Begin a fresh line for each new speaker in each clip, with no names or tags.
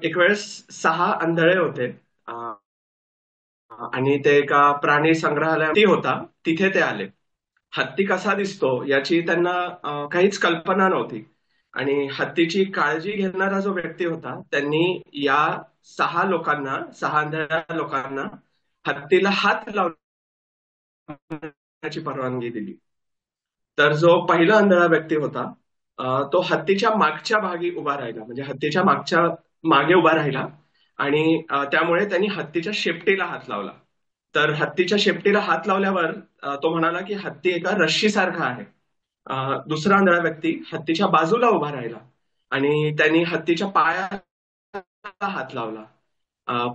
एक वेळेस 6 आंधळे होते. आणि ते एका प्राणी संग्रहालयात होता. तिथे ते आले. हत्ती कसा दिसतो याची त्यांना काहीच कल्पना नव्हती. आणि हत्तीची काळजी घेणारा जो व्यक्ती होता त्यांनी या 6 आंधळ्या लोकांना हत्तीला हात लावण्याची परवानगी दिली. तर जो पहिला आंधळा व्यक्ती होता, तो हत्तीच्या मागच्या भागी उभा राहिला, म्हणजे हत्तीच्या मागे उभा राहिला. आणि त्यामुळे त्यांनी हत्तीच्या शेपटीला हात लावला. तर हत्तीच्या शेपटीला हात लावल्यावर तो म्हणाला की हत्ती एका रश्शीसारखा आहे. दुसरा आंधळा व्यक्ती हत्तीच्या बाजूला उभा राहिला आणि त्यांनी हत्तीच्या पायाला हात लावला.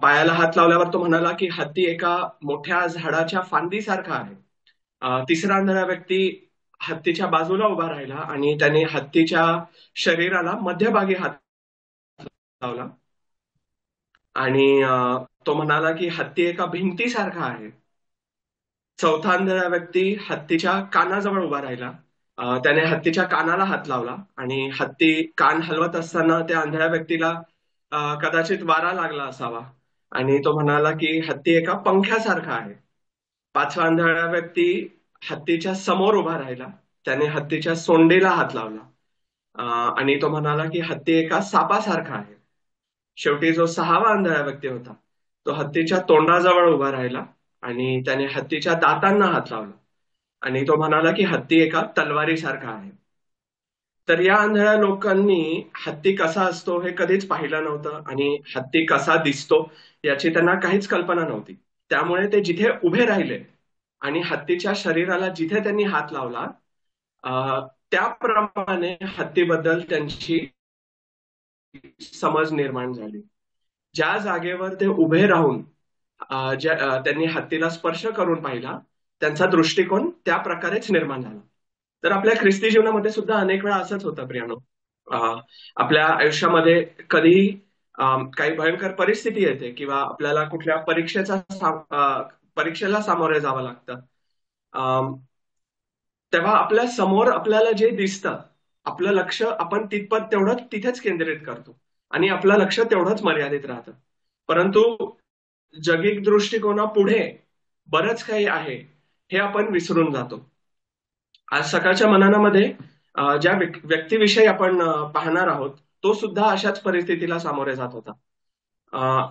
पायाला हात लावल्यावर तो म्हणाला की हत्ती एका मोठ्या झाडाच्या फांदीसारखा आहे. तिसरा आंधळा व्यक्ती हत्तीच्या बाजूला उभा राहिला आणि त्याने हत्तीच्या शरीराला मध्यभागी हात लावला. आणि तो म्हणाला की हत्ती एका भिंतीसारखा आहे. चौथा आंधळा व्यक्ती हत्तीच्या कानाजवळ उभा राहिला. त्याने हत्तीच्या कानाला हात लावला आणि हत्ती कान हलवत असताना त्या आंधळ्या व्यक्तीला कदाचित वारा लागला असावा. आणि तो म्हणाला की हत्ती एका पंख्यासारखा आहे. पाचवा आंधळा व्यक्ती हत्तीच्या समोर उभा राहिला. त्याने हत्तीच्या सोंडेला हात लावला. आणि तो म्हणाला की हत्ती एका सापासारखा आहे. शेवटी जो सहावा आंधळा व्यक्ती होता तो हत्तीच्या तोंडाजवळ उभा राहिला आणि त्याने हत्तीच्या दातांना हात लावला. आणि तो म्हणाला की हत्ती एका तलवारीसारखा आहे. तर या आंधळ्या लोकांनी हत्ती कसा असतो हे कधीच पाहिलं नव्हतं आणि हत्ती कसा दिसतो याची त्यांना काहीच कल्पना नव्हती. त्यामुळे ते जिथे उभे राहिले आणि हत्तीच्या शरीराला जिथे त्यांनी हात लावला, त्याप्रमाणे हत्तीबद्दल त्यांची समज निर्माण झाली. ज्या जागेवर ते उभे राहून त्यांनी हत्तीला स्पर्श करून पाहिला, त्यांचा दृष्टिकोन त्या प्रकारेच निर्माण झाला. तर आपल्या ख्रिस्ती जीवनामध्ये सुद्धा अनेक वेळा असंच होतं प्रियानो. आपल्या आयुष्यामध्ये कधी काही भयंकर परिस्थिती येते किंवा आपल्याला कुठल्या परीक्षेला सामोरे जावं लागतं. तेव्हा आपल्या समोर आपल्याला जे दिसतं, आपलं लक्ष आपण तेवढंच तिथेच केंद्रित करतो आणि आपलं लक्ष तेवढंच मर्यादित राहतं. परंतु जगिक दृष्टिकोनापुढे बरंच काही आहे हे आपण विसरून जातो. आज सकाळच्या मननामध्ये ज्या व्यक्तीविषयी आपण पाहणार आहोत तो सुद्धा अशाच परिस्थितीला सामोरे जात होता.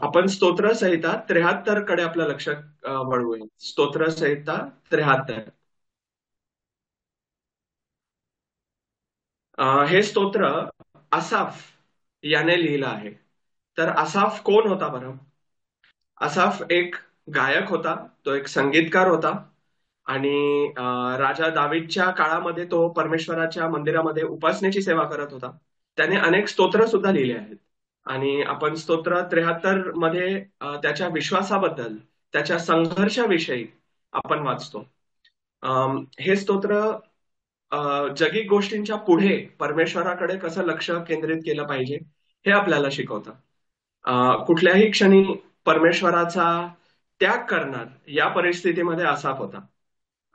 आपण स्तोत्रसंहिता 73 कडे आपलं लक्ष वळवूया. स्तोत्रसंहिता 73. हे स्तोत्र असाफ याने लिहिलं आहे. तर असाफ कोण होता बरं? असाफ एक गायक होता, तो एक संगीतकार होता. आणि राजा दावीदच्या काळामध्ये तो परमेश्वराच्या मंदिरामध्ये उपासनेची सेवा करत होता. त्याने अनेक स्तोत्र सुद्धा लिहिले आहेत. आणि आपण स्तोत्र 73 मध्ये त्याच्या विश्वासाबद्दल, त्याच्या संघर्षाविषयी आपण वाचतो. हे स्तोत्र जगिक गोष्टींच्या पुढे परमेश्वराकडे कसं लक्ष केंद्रित केलं पाहिजे हे आपल्याला शिकवतं. कुठल्याही क्षणी परमेश्वराचा त्याग करणार या परिस्थितीमध्ये असाफ होता.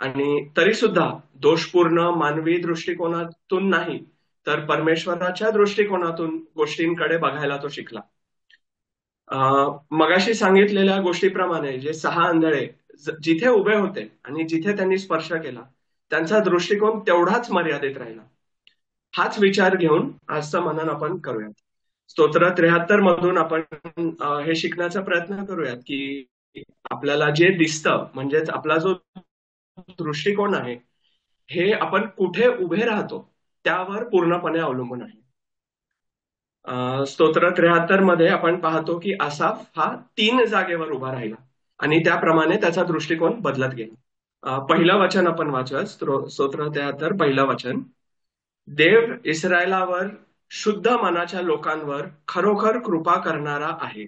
आणि तरी सुद्धा दोषपूर्ण मानवी दृष्टिकोनातून नाही तर परमेश्वराच्या दृष्टिकोनातून गोष्टींकडे बघायला तो शिकला. मगाशी सांगितलेल्या गोष्टीप्रमाणे जे 6 आंधळे जिथे उभे होते आणि जिथे त्यांनी स्पर्श केला त्यांचा दृष्टिकोन तेवढाच मर्यादित राहिला. हाच विचार घेऊन आजचं मनन आपण करूयात. स्तोत्र 73 मधून आपण हे शिकण्याचा प्रयत्न करूयात की आपल्याला जे दिसतं म्हणजेच आपला जो दृष्टिकोन आहे हे आपण कुठे उभे राहतो त्यावर पूर्णपणे अवलंबून आहे. स्तोत्र 73 मध्ये आपण पाहतो की असाफ हा 3 जागेवर उभा राहिला आणि त्याप्रमाणे त्याचा दृष्टिकोन बदलत गेला. पहिलं वचन आपण वाचूया. स्तोत्र 73 पहिलं वचन. देव इस्रायलावर, शुद्ध मनाच्या लोकांवर खरोखर कृपा करणारा आहे.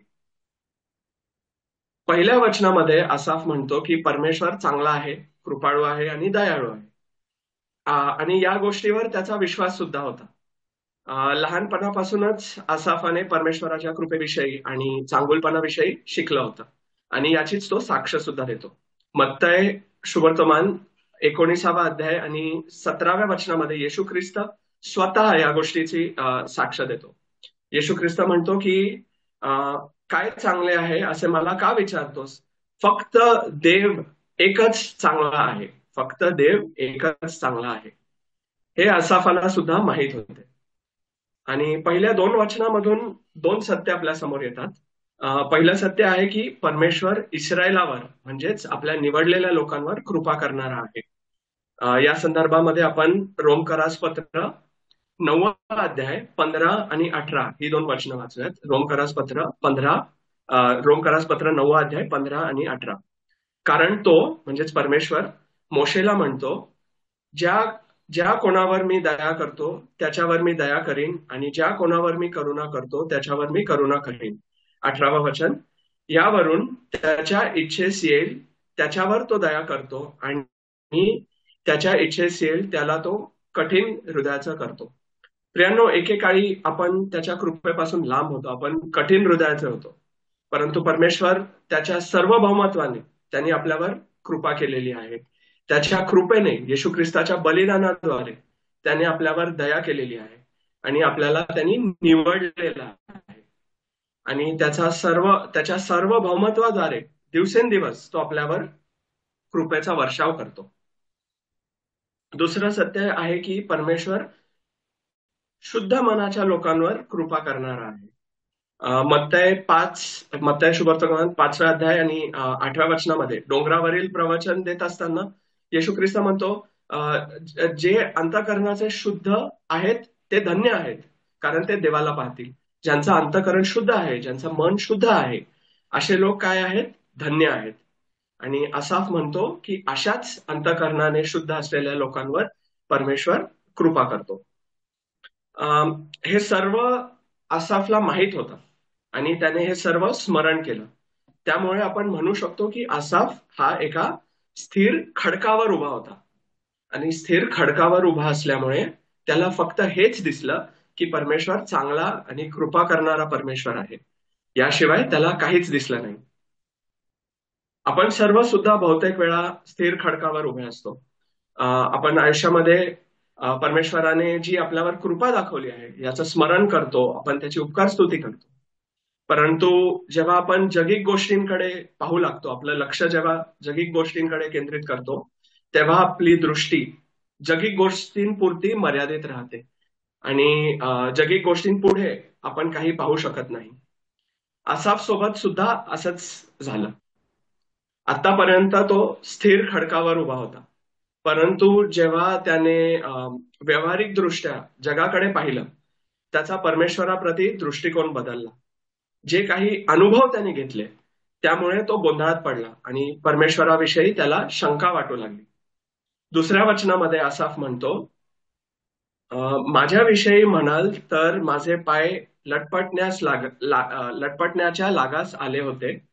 पहिल्या वचनामध्ये असाफ म्हणतो की परमेश्वर चांगला आहे, कृपाळू आहे आणि दयाळू आहे. आणि या गोष्टीवर त्याचा विश्वास सुद्धा होता. लहानपणापासूनच असाफाने परमेश्वराच्या कृपेविषयी आणि चांगुलपणाविषयी शिकलं होतं आणि याचीच तो साक्ष सुद्धा देतो. मत्तय शुभवर्तमान 19 अध्याय आणि 17व्या वचनामध्ये येशू ख्रिस्त स्वतः या गोष्टीची साक्ष देतो. येशू ख्रिस्त म्हणतो की काय चांगले आहे असे मला का विचारतोस? फक्त देव एकच चांगला आहे. फक्त देव एकच चांगला आहे. हे असाफाला सुद्धा माहीत होते. आणि पहिल्या 2 वचनामधून 2 सत्य आपल्या समोर येतात. पहिलं सत्य आहे की परमेश्वर इस्रायलावर म्हणजेच आपल्या निवडलेल्या लोकांवर कृपा करणारा आहे. या संदर्भामध्ये आपण रोमकरास पत्र 9 अध्याय 15 आणि 18 ही 2 वचनं वाचूयात. रोमकरास पत्र 15, रोमकरास पत्र 9 अध्याय 15 आणि 18. कारण तो म्हणजेच परमेश्वर मोशेला म्हणतो, ज्या ज्या कोणावर मी दया करतो त्याच्यावर मी दया करीन, आणि ज्या कोणावर मी करुणा करतो त्याच्यावर मी करुणा करीन. 18वं वचन, यावरून त्याच्या इच्छेस येईल त्याच्यावर तो दया करतो, आणि त्याच्या इच्छेस येईल त्याला तो कठीण हृदयाचा करतो. प्रियांनो, एकेकाळी आपण त्याच्या कृपेपासून लांब होतो, आपण कठीण हृदयाचे होतो. परंतु परमेश्वर त्याच्या सार्वभौमत्वाने त्यांनी आपल्यावर कृपा केलेली आहे. त्याच्या कृपेने येशू ख्रिस्ताच्या बलिदानाद्वारे त्याने आपल्यावर दया केलेली आहे, आणि आपल्याला त्यांनी निवडलेला आहे. आणि त्याच्या सार्वभौमत्वाद्वारे दिवसेंदिवस तो आपल्यावर कृपेचा वर्षाव करतो. दुसरं सत्य आहे की परमेश्वर शुद्ध मनाच्या लोकांवर कृपा करणारा आहे. मत्तय शुभवर्तमान 5 अध्याय आणि 8 वचनामध्ये डोंगरावरील प्रवचन देत असताना येशू ख्रिस्त म्हणतो, जे अंतःकरणाचे शुद्ध आहेत ते धन्य आहेत, कारण ते देवाला पाहतील. ज्यांचं अंतःकरण शुद्ध आहे, ज्यांचं मन शुद्ध आहे, असे लोक काय आहेत? धन्य आहेत. आणि असाफ म्हणतो की अशाच अंतःकरणाने शुद्ध असलेल्या लोकांवर परमेश्वर कृपा करतो. हे सर्व असाफला माहीत होतं, आणि त्याने हे सर्व स्मरण केलं. त्यामुळे आपण म्हणू शकतो की असाफ हा एका स्थिर खडकावर उभा होता. आणि स्थिर खडकावर उभा असल्यामुळे त्याला फक्त हेच दिसलं की परमेश्वर चांगला आणि कृपा करणारा परमेश्वर आहे. याशिवाय त्याला काहीच दिसलं नाही. आपण सर्व सुद्धा बहुतेक वेळा स्थिर खडकावर उभे असतो. आपण आयुष्यामध्ये परमेश्वराने जी आपल्यावर कृपा दाखवली आहे याचं स्मरण करतो, आपण त्याची उपकार स्तुती करतो. परंतु जेव्हा आपण जगिक गोष्टींकडे पाहू लागतो, आपलं लक्ष जेव्हा जगिक गोष्टींकडे केंद्रित करतो, तेव्हा आपली दृष्टी जगिक गोष्टींपुरती मर्यादित राहते, आणि जगिक गोष्टींपुढे आपण काही पाहू शकत नाही. असाफ सोबत सुद्धा असंच झालं. आतापर्यंत तो स्थिर खडकावर उभा होता, परंतु जेव्हा त्याने व्यावहारिक दृष्ट्या जगाकडे पाहिलं, त्याचा परमेश्वराप्रती दृष्टिकोन बदलला. जे काही अनुभव त्याने घेतले त्यामुळे तो गोंधळात पडला, आणि परमेश्वराविषयी त्याला शंका वाटू लागली. 2 वचनामध्ये असाफ म्हणतो, माझ्याविषयी म्हणाल तर माझे पाय लटपटण्याच्या लागास आले होते,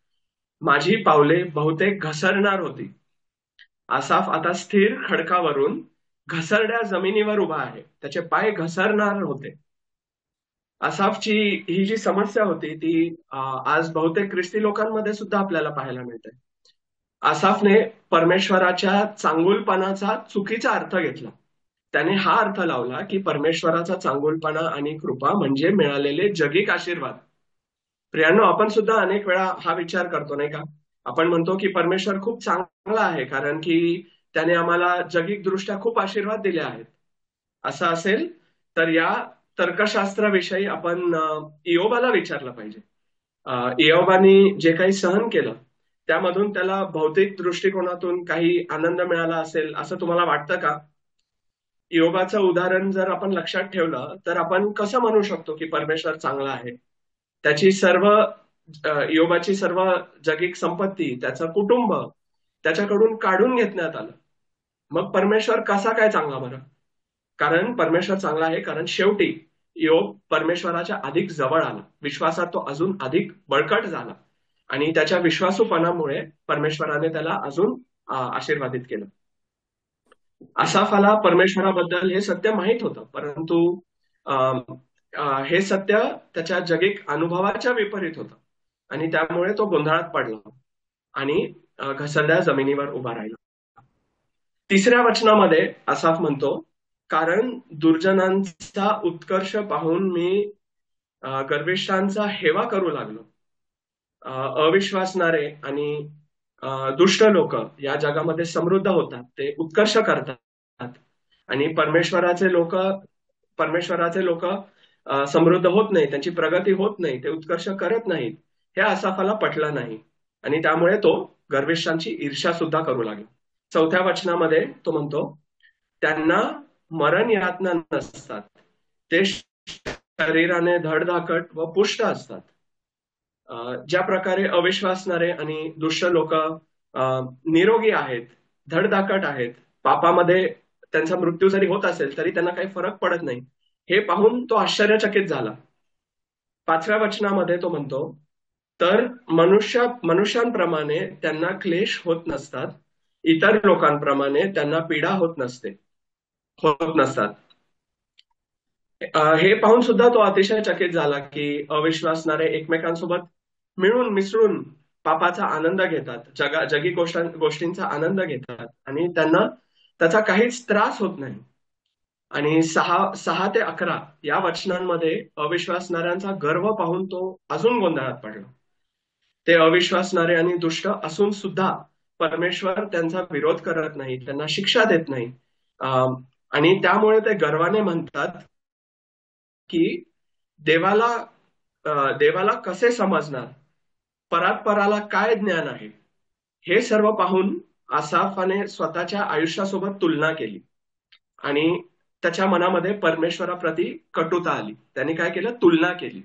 माझी पावले बहुतेक घसरणार होती. असाफ आता स्थिर खडकावरून घसरड्या जमिनीवर उभा आहे, त्याचे पाय घसरणार होते. असाफची ही जी समस्या होती ती आज बहुतेक ख्रिस्ती लोकांमध्ये सुद्धा आपल्याला पाहायला मिळते. असाफने परमेश्वराच्या चांगुलपणाचा चुकीचा अर्थ घेतला. त्याने हा अर्थ लावला की परमेश्वराचा चांगुलपणा आणि कृपा म्हणजे मिळालेले जगिक आशीर्वाद. प्रियांनो, आपण सुद्धा अनेक वेळा हा विचार करतो, नाही का? आपण म्हणतो की परमेश्वर खूप चांगला आहे, कारण की त्याने आम्हाला जगिक दृष्ट्या खूप आशीर्वाद दिले आहेत. असं असेल तर या तर्कशास्त्राविषयी आपण इयोबाला विचारलं पाहिजे. इयोबाने जे काही सहन केलं त्यामधून त्याला भौतिक दृष्टिकोनातून काही आनंद मिळाला असेल असं तुम्हाला वाटतं का? इयोबाचं उदाहरण जर आपण लक्षात ठेवलं तर आपण कसं म्हणू शकतो की परमेश्वर चांगला आहे? त्याची सर्व इयोबाची सर्व जगिक संपत्ती, त्याचं कुटुंब त्याच्याकडून काढून घेतण्यात आलं. मग परमेश्वर कसा काय चांगला बरं? कारण परमेश्वर चांगला आहे, कारण शेवटी योग परमेश्वराच्या अधिक जवळ आला, विश्वासात तो अजून अधिक बळकट झाला, आणि त्याच्या विश्वासूपणामुळे परमेश्वराने त्याला अजून आशीर्वादित केलं. असाफाला परमेश्वराबद्दल हे सत्य माहीत होतं, परंतु हे सत्य त्याच्या जगिक अनुभवाच्या विपरीत होतं, आणि त्यामुळे तो गोंधळात पडला आणि घसरड्या जमिनीवर उभा राहिला. 3 वचनामध्ये असाफ म्हणतो, कारण दुर्जनांचा उत्कर्ष पाहून मी गर्विष्ठांचा हेवा करू लागलो. अविश्वासणारे आणि दुष्ट लोक या जगामध्ये समृद्ध होतात, ते उत्कर्ष करतात. आणि परमेश्वराचे लोक समृद्ध होत नाही, त्यांची प्रगती होत नाही, ते उत्कर्ष करत नाहीत. हे आसाफाला पटलं नाही आणि त्यामुळे तो गर्विष्ठांची ईर्ष्या सुद्धा करू लागला. 4थ्या वचनामध्ये तो म्हणतो, त्यांना मरण यातना नसतात, ते शरीराने धडधाकट व पुष्ट असतात. ज्या प्रकारे अविश्वासणारे आणि दुष्ट लोक निरोगी आहेत, धडधाकट आहेत, पापामध्ये त्यांचा मृत्यू जरी होत असेल तरी त्यांना काही फरक पडत नाही, हे पाहून तो आश्चर्यचकित झाला. 5व्या वचनामध्ये तो म्हणतो, तर मनुष्यांप्रमाणे त्यांना क्लेश होत नसतात, इतर लोकांप्रमाणे त्यांना पीडा होत नसतात. हे पाहून सुद्धा तो अतिशय चकित झाला की अविश्वासणारे एकमेकांसोबत मिळून मिसळून पापाचा आनंद घेतात, जगी गोष्टींचा आनंद घेतात आणि त्यांना त्याचा काहीच त्रास होत नाही. आणि 6 ते 11 या वचनांमध्ये अविश्वासणाऱ्यांचा गर्व पाहून तो अजून गोंधळात पडला. ते अविश्वासणारे आणि दुष्ट असून सुद्धा परमेश्वर त्यांचा विरोध करत नाही, त्यांना शिक्षा देत नाही. आणि त्यामुळे ते गर्वाने म्हणतात की देवाला देवाला कसे समजणार, परात्पराला काय ज्ञान आहे. हे सर्व पाहून आसाफाने स्वतःच्या आयुष्यासोबत तुलना केली आणि त्याच्या मनामध्ये परमेश्वराप्रती कटुता आली. त्यांनी काय केलं, तुलना केली.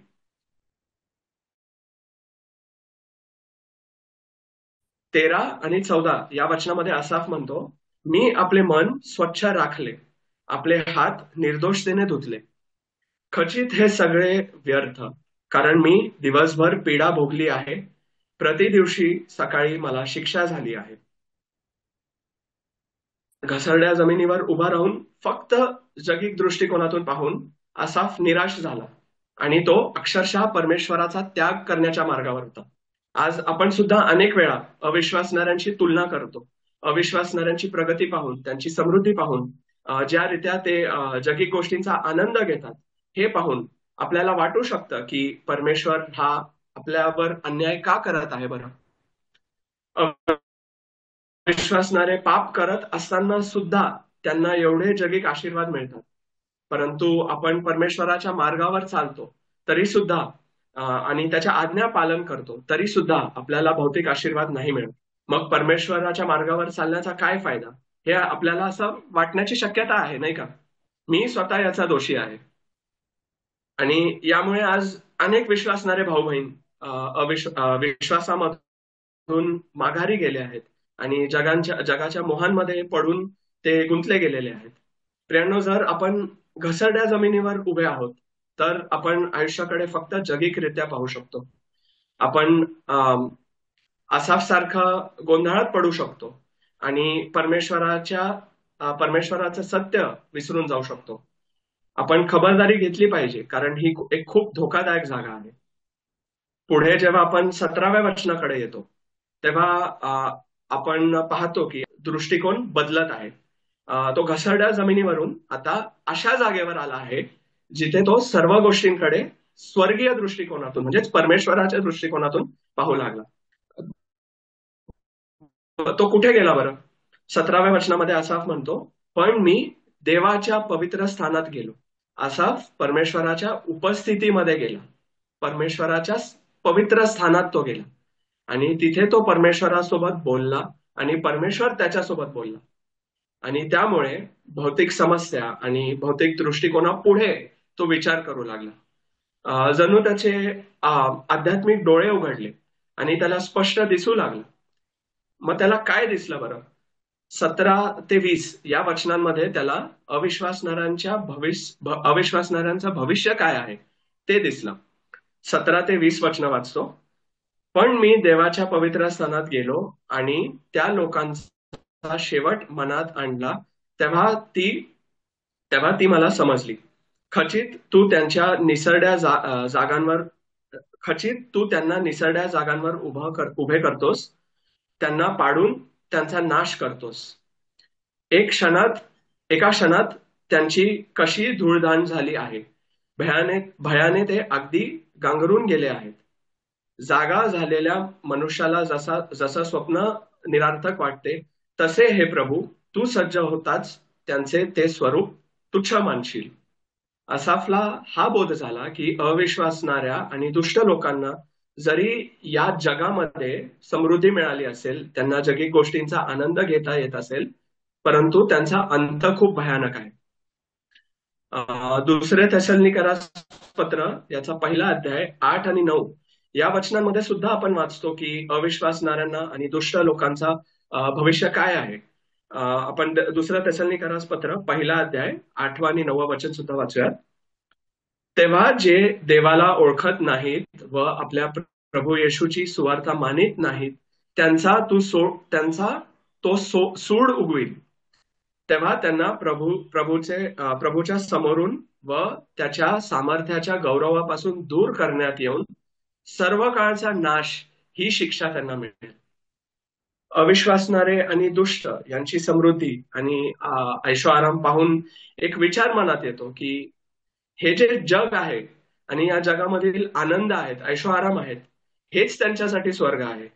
13 आणि 14 या वचनामध्ये आसाफ म्हणतो, मी आपले मन स्वच्छ राखले, आपले हात निर्दोषतेने धुतले. खचित हे सगळे व्यर्थ, कारण मी दिवसभर पीडा भोगली आहे, प्रति दिवशी सकाळी मला शिक्षा झाली आहे. घसरड्या जमिनीवर उभा राहून फक्त जगिक दृष्टिकोनातून पाहून आसाफ निराश झाला आणि तो अक्षरशः परमेश्वराचा त्याग करण्याच्या मार्गावर होता. आज आपण सुद्धा अनेक वेळा अविश्वासणाऱ्यांची तुलना करतो. अविश्वासणाऱ्यांची प्रगती पाहून, त्यांची समृद्धी पाहून, ज्या रीत्या ते जगिक गोष्टींचा आनंद घेतात, हे पाहून आपल्याला वाटू शकतं की परमेश्वर हा आपल्यावर अन्याय का करत आहे बरं. विश्वासणारे पाप करत असताना सुद्धा त्यांना एवढे जगिक आशीर्वाद मिळतात, परंतु आपण परमेश्वराच्या मार्गावर चालतो तरी सुद्धा आणि त्याच्या आज्ञा पालन करतो तरी सुद्धा आपल्याला भौतिक आशीर्वाद नाही मिळत. मग परमेश्वराच्या मार्गावर चालण्याचा काय फायदा, हे आपल्याला असं वाटण्याची शक्यता आहे, नाही का. मी स्वतः याचा दोषी आहे. आणि यामुळे आज अनेक विश्वासणारे भाऊ बहीण विश्वासामधून माघारी गेले आहेत आणि जगाच्या मोहांमध्ये पडून ते गुंतले गेलेले आहेत. प्रियांनो, जर आपण घसरड्या जमिनीवर उभे आहोत तर आपण आयुष्याकडे फक्त जगिकरित्या पाहू शकतो. आपण आसाफ सारखा गोंधळात पडू शकतो आणि परमेश्वराचं सत्य विसरून जाऊ शकतो. आपण खबरदारी घेतली पाहिजे, कारण ही एक खूप धोकादायक जागा आहे. पुढे जेव्हा आपण 17व्या वचनाकडे येतो तेव्हा आपण पाहतो की दृष्टिकोन बदलत आहे. तो घसरड्या जमिनीवरून आता अशा जागेवर आला आहे जिथे तो सर्व गोष्टींकडे स्वर्गीय दृष्टिकोनातून, म्हणजेच परमेश्वराच्या दृष्टिकोनातून पाहू लागला. तो कुठे गेला बरं. 17व्या वचनामध्ये आसाफ म्हणतो, पण मी देवाच्या पवित्र स्थानात गेलो. आसाफ परमेश्वराच्या उपस्थितीमध्ये गेला, परमेश्वराच्या पवित्र स्थानात तो गेला आणि तिथे तो परमेश्वरासोबत बोलला आणि परमेश्वर त्याच्यासोबत बोलला. आणि त्यामुळे भौतिक समस्या आणि भौतिक दृष्टिकोनापुढे तो विचार करू लागला. जणू त्याचे आध्यात्मिक डोळे उघडले आणि त्याला स्पष्ट दिसू लागलं. मग त्याला काय दिसलं बरं. 17 ते 20 या वचनांमध्ये त्याला अविश्वासणाऱ्यांचं भविष्य काय आहे ते दिसलं. 17 ते 20 वचन वाचतो. पण मी देवाच्या पवित्र स्थानात गेलो आणि त्या लोकांचा शेवट मनात आणला, तेव्हा ती मला समजली. खचित तू त्यांना निसरड्या जागांवर उभे करतोस, त्यांना पाडून त्यांचा नाश करतोस. एका क्षणात त्यांची कशी धूळधाण झाली आहे. भयाने ते अगदी गांगरून गेले आहेत. जागा झालेल्या मनुष्याला जसं स्वप्न निरार्थक वाटते, तसे हे प्रभू तू सज्ज होताच त्यांचे ते स्वरूप तुच्छ मानशील. असाफला हा बोध झाला की अविश्वासणाऱ्या आणि दुष्ट लोकांना जरी या जगामध्ये समृद्धी मिळाली असेल, त्यांना जगी गोष्टींचा आनंद घेता येत असेल, परंतु त्यांचा अंत खूप भयानक आहे. दुसरे थेसलोनिकरास पत्र याचा पहिला अध्याय 8 आणि 9 या वचनांमध्ये सुद्धा आपण वाचतो की अविश्वासणाऱ्यांना आणि दुष्ट लोकांचा भविष्य काय आहे. आपण दुसरं थेसलोनिकरास पत्र पहिला अध्याय 8 आणि 9 वचन सुद्धा वाचूयात. तेव्हा जे देवाला ओळखत नाहीत व आपल्या प्रभू येशूची सुवार्ता मानित नाहीत, त्यांचा तो सूड उगविल. तेव्हा त्यांना प्रभूच्या समोरून व त्याच्या सामर्थ्याच्या गौरवापासून दूर करण्यात येऊन सर्व काळचा नाश ही शिक्षा त्यांना मिळेल. अविश्वासणारे आणि दुष्ट यांची समृद्धी आणि ऐशो आराम पाहून एक विचार मनात येतो की हे जे जग आहे आणि या जगामधील आनंद आहेत, ऐशो आराम आहेत, हेच त्यांच्यासाठी स्वर्ग आहे.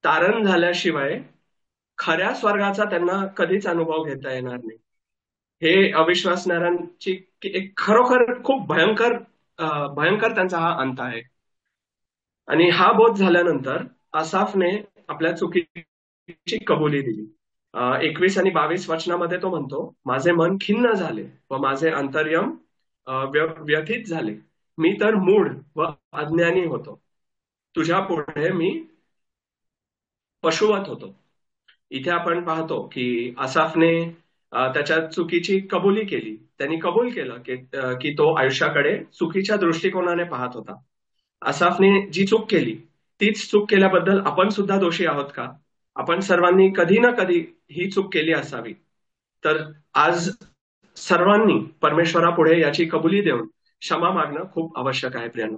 तारण झाल्याशिवाय खऱ्या स्वर्गाचा त्यांना कधीच अनुभव घेता येणार नाही. हे अविश्वासणाऱ्यांची एक खरोखर खूप भयंकर त्यांचा हा अंत आहे. आणि हा बोध झाल्यानंतर आसाफने आपल्या चुकीची कबुली दिली. 21 आणि 22 वचनामध्ये तो म्हणतो, माझे मन खिन्न झाले व माझे अंतर्यम व्यथित झाले. मी तर मूढ व अज्ञानी होतो. तुझ्या पुढे मी पशुवत होतो. इथे आपण पाहतो की आसाफने त्याच्या चुकीची कबुली केली. त्यांनी कबूल केलं की तो आयुष्याकडे चुकीच्या दृष्टिकोनाने पाहत होता. आसाफने जी चूक केली तीच चूक केल्याबद्दल आपण सुद्धा दोषी आहोत का? आपण सर्वांनी कधी ना कधी ही चूक केली असावी. तर आज सर्वांनी परमेश्वरापुढे याची कबुली देऊन क्षमा मागणं खूप आवश्यक आहे प्रियांनो.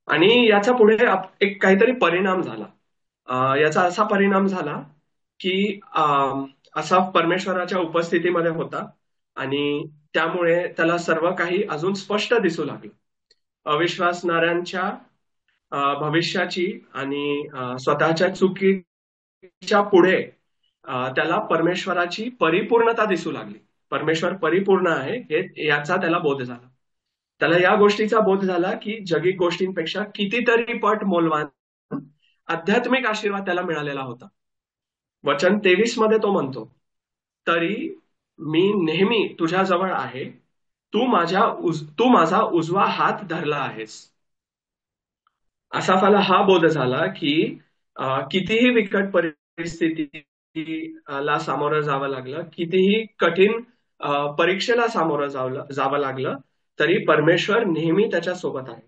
आणि याचा पुढे एक काहीतरी परिणाम झाला. याचा असा परिणाम झाला की असा परमेश्वराच्या उपस्थितीमध्ये होता आणि त्यामुळे त्याला सर्व काही अजून स्पष्ट दिसू लागलं. अविश्वासणाऱ्यांच्या भविष्याची आणि स्वतःच्या चुकीच्या पुढे त्याला परमेश्वराची परिपूर्णता दिसू लागली. परमेश्वर परिपूर्ण आहे हे याचा त्याला बोध झाला. त्याला या गोष्टीचा बोध झाला की जगी गोष्टींपेक्षा कितीतरी पट मौल्यवान आध्यात्मिक आशीर्वाद त्याला मिळालेला होता. वचन 23 मध्ये तो म्हणतो, तरी मी नेहमी तुझ्या जवळ आहे, तू माझा उजवा हात धरला आहेस. आसाफाला हा बोध झाला की कितीही बिकट परिस्थितीला सामोरं जावं लागलं, कितीही कठीण परीक्षेला सामोरं जावं लागलं, तरी परमेश्वर नेहमी त्याच्या सोबत आहे.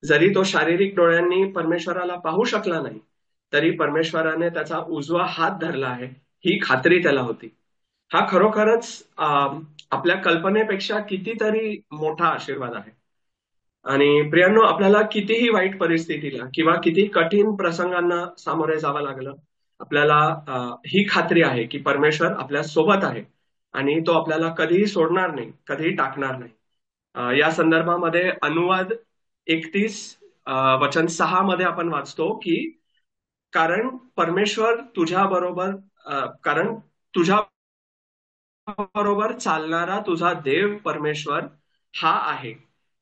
जरी तो शारीरिक डोळ्यांनी परमेश्वराला पाहू शकला नाही, तरी परमेश्वराने त्याचा उजवा हात धरला आहे ही खात्री त्याला होती. हा खरोखरच आपल्या कल्पनेपेक्षा कितीतरी मोठा आशीर्वाद आहे. आणि प्रियांनो, आपल्याला कितीही वाईट परिस्थितीला किंवा किती कठीण प्रसंगांना सामोरे जावं लागलं, आपल्याला ही खात्री आहे की परमेश्वर आपल्या सोबत आहे आणि तो आपल्याला कधीही सोडणार नाही, कधीही टाकणार नाही. या संदर्भामध्ये अनुवाद 31 वचन 6 मध्ये आपण वाचतो की कारण तुझ्या बरोबर चालणारा तुझा देव परमेश्वर हा आहे,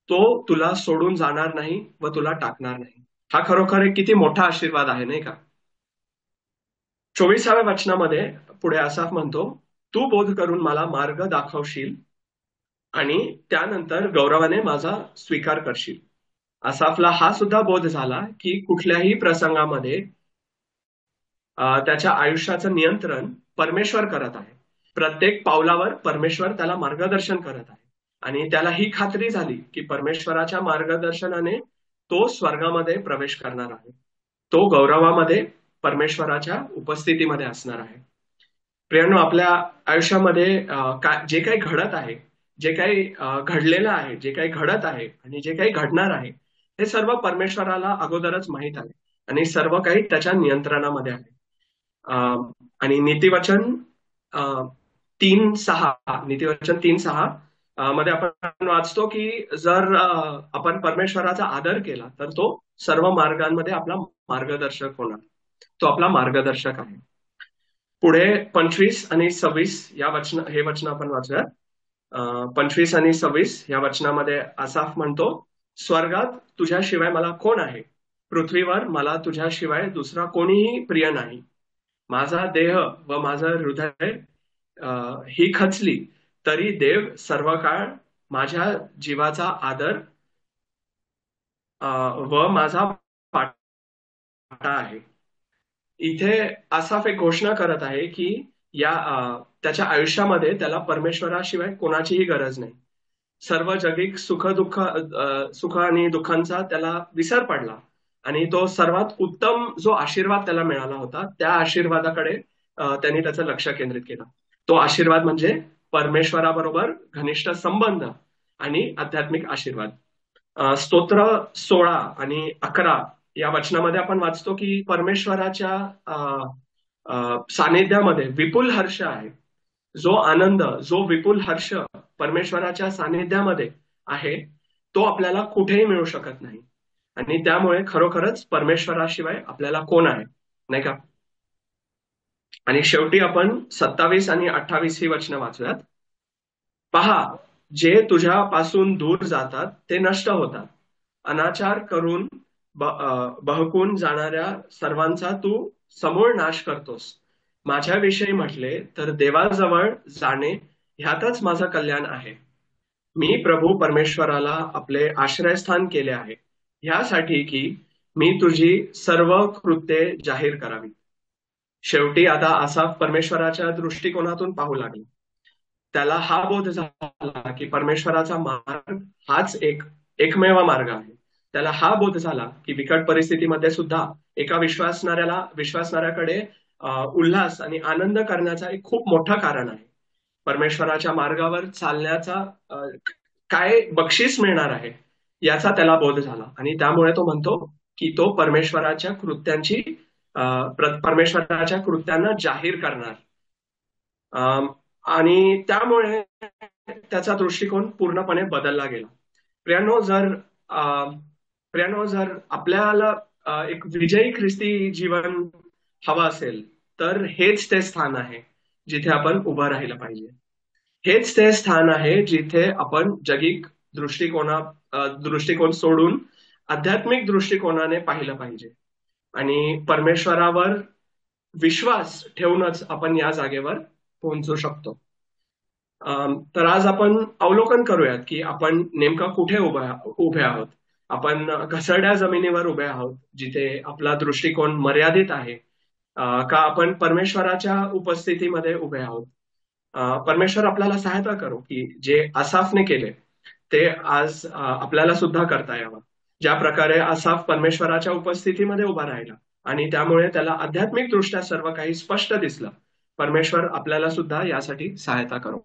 तो तुला सोडून जाणार नाही व तुला टाकणार नाही. हा खरोखर एक किती मोठा आशीर्वाद आहे, नाही का? 24व्या वचनामध्ये पुढे आसाफ म्हणतो, तू बोध करून मला मार्ग दाखवशील आणि त्यानंतर गौरवाने माझा स्वीकार करशील. आसाफला हा सुद्धा बोध झाला की कुठल्याही प्रसंगामध्ये त्याच्या आयुष्याचं नियंत्रण परमेश्वर करत आहे. प्रत्येक पावलावर परमेश्वर त्याला मार्गदर्शन करत आहे आणि त्याला ही खात्री झाली की परमेश्वराच्या मार्गदर्शनाने तो स्वर्गामध्ये प्रवेश करणार आहे. तो गौरवामध्ये परमेश्वराच्या उपस्थितीमध्ये असणार आहे. प्रियांनो, आपल्या आयुष्यामध्ये जे काही घडत आहे, जे काही घडलेलं आहे, जे काही घडत आहे आणि जे काही घडणार आहे, हे सर्व परमेश्वराला अगोदरच माहीत आहे आणि सर्व काही त्याच्या नियंत्रणामध्ये आहे. आणि नीतिवचन 3:6 मध्ये आपण वाचतो की जर आपण परमेश्वराचा आदर केला तर तो सर्व मार्गांमध्ये आपला मार्गदर्शक होणार. तो आपला मार्गदर्शक आहे. पुढे 25 आणि 26 हे वचन आपण वाचूयात. 25 आणि 26 या वचनामध्ये आसाफ म्हणतो, स्वर्गात तुझ्याशिवाय मला कोण आहे? पृथ्वीवर मला तुझ्याशिवाय दुसरा कोणीही प्रिय नाही. माझा देह व माझं हृदय ही खचली तरी देव सर्व काळ माझ्या जीवाचा आदर व माझा पाटा आहे. इथे आसाफ एक घोषणा करत आहे की त्याच्या आयुष्यामध्ये त्याला परमेश्वराशिवाय कोणाचीही गरज नाही. सर्व जगिक सुख आणि दुःखांचा त्याला विसर पडला आणि तो सर्वात उत्तम जो आशीर्वाद त्याला मिळाला होता त्या आशीर्वादाकडे त्यांनी त्याचं लक्ष केंद्रित केलं. तो आशीर्वाद म्हणजे परमेश्वराबरोबर घनिष्ठ संबंध आणि आध्यात्मिक आशीर्वाद. स्तोत्र 16 आणि 11 या वचनामध्ये आपण वाचतो की परमेश्वराच्या सानिध्यामध्ये विपुल हर्ष आहे. जो आनंद, जो विपुल हर्ष परमेश्वराच्या सानिध्यामध्ये आहे तो आपल्याला कुठेही मिळू शकत नाही. आणि त्यामुळे खरोखरच परमेश्वराशिवाय आपल्याला कोण आहे, नाही का? आणि शेवटी आपण 27 आणि 28 ही वचनं वाचूयात. पहा, जे तुझ्यापासून दूर जातात ते नष्ट होतात. अनाचार करून बहकून जाणाऱ्या सर्वांचा तू समूळ नाश करतोस. माझ्याविषयी म्हटले तर देवाजवळ जाणे ह्यातच माझं कल्याण आहे. मी प्रभू परमेश्वराला आपले आश्रयस्थान केले आहे ह्यासाठी की मी तुझी सर्व कृत्ये जाहीर करावी. शेवटी आता आसाफ परमेश्वराच्या दृष्टिकोनातून पाहू लागला. त्याला हा बोध झाला की परमेश्वराचा मार्ग हाच एकमेव मार्ग आहे. त्याला हा बोध झाला की बिकट परिस्थितीमध्ये सुद्धा एका विश्वासणाऱ्याकडे उल्हास आणि आनंद करण्याचा एक खूप मोठं कारण आहे. परमेश्वराच्या मार्गावर चालण्याचा काय बक्षीस मिळणार आहे याचा त्याला बोध झाला आणि त्यामुळे तो म्हणतो की तो परमेश्वराच्या कृत्यांना जाहीर करणार. आणि त्यामुळे त्याचा दृष्टिकोन पूर्णपणे बदलला गेला. प्रियानो, जर आपल्याला एक विजयी ख्रिस्ती जीवन हवं असेल तर हेच ते स्थान आहे जिथे आपण उभं राहिलं पाहिजे. हेच ते स्थान आहे जिथे आपण जगिक दृष्टिकोन सोडून आध्यात्मिक दृष्टिकोनाने पाहिलं पाहिजे आणि परमेश्वरावर विश्वास ठेवूनच आपण या जागेवर पोहोचू शकतो. तर आज आपण अवलोकन करूयात की आपण नेमकं कुठे उभे आहोत. आपण घसरड्या जमिनीवर उभे आहोत जिथे आपला दृष्टिकोन मर्यादित आहे, का आपण परमेश्वराच्या उपस्थितीमध्ये उभे आहोत. परमेश्वर आपल्याला सहायता करो की जे आसाफने केले ते आज आपल्याला सुद्धा करता यावं. ज्या प्रकारे आसाफ परमेश्वराच्या उपस्थितीमध्ये उभा राहिला आणि त्यामुळे त्याला आध्यात्मिक दृष्ट्या सर्व काही स्पष्ट दिसलं. परमेश्वर आपल्याला सुद्धा यासाठी सहायता करो.